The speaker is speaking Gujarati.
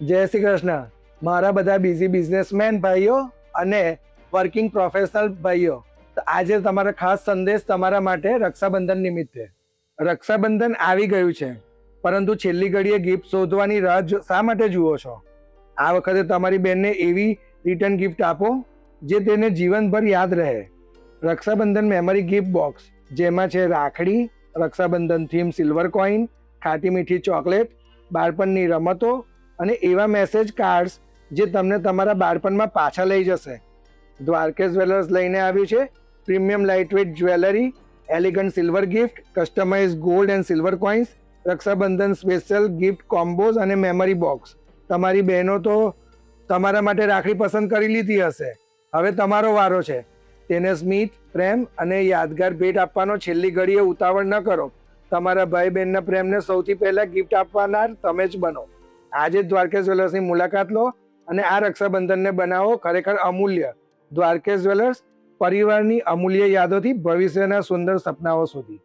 જય શ્રી કૃષ્ણ. મારા બધા બિઝી બિઝનેસમેન ભાઈઓ અને વર્કિંગ પ્રોફેશનલ ભાઈઓ, તો આજે તમારો ખાસ સંદેશ તમારા માટે રક્ષાબંધન નિમિત્તે. રક્ષાબંધન આવી ગયું છે, પરંતુ છેલ્લી ઘડીએ ગિફ્ટ શોધવાની રાહ શા માટે જુઓ છો? આ વખતે તમારી બહેનને એવી રિટર્ન ગિફ્ટ આપો જે તેને જીવનભર યાદ રહે. રક્ષાબંધન મેમરી ગિફ્ટ બોક્સ, જેમાં છે રાખડી, રક્ષાબંધન થીમ સિલ્વર કોઈન, ખાટી મીઠી ચોકલેટ, બાળપણની રમતો અને એવા મેસેજ કાર્ડ્સ જે તમને તમારા બાળપણમાં પાછા લઈ જશે. દ્વારકેશ જ્વેલર્સ લઈને આવ્યું છે premium lightweight jewellery, elegant silver gift, customise gold and silver coins, Rakshabandhan special gift combos અને મેમરી બોક્સ. તમારી બહેનો તો તમારા માટે રાખડી પસંદ કરી લીધી હશે, હવે તમારો વારો છે. તેને સ્મિત, પ્રેમ અને યાદગાર ભેટ આપવાનો. છેલ્લી ઘડીએ ઉતાવળ ન કરો. તમારા ભાઈ બહેનના પ્રેમને સૌથી પહેલા ગિફ્ટ આપવાનાર તમે જ બનો. આજે જ દ્વારકેશ જ્વેલર્સની મુલાકાત લો અને આ રક્ષાબંધનને બનાવો ખરેખર અમૂલ્ય. દ્વારકેશ જ્વેલર્સ, પરિવારની અમૂલ્ય યાદોથી ભવિષ્યના સુંદર સપનાઓ સુધી.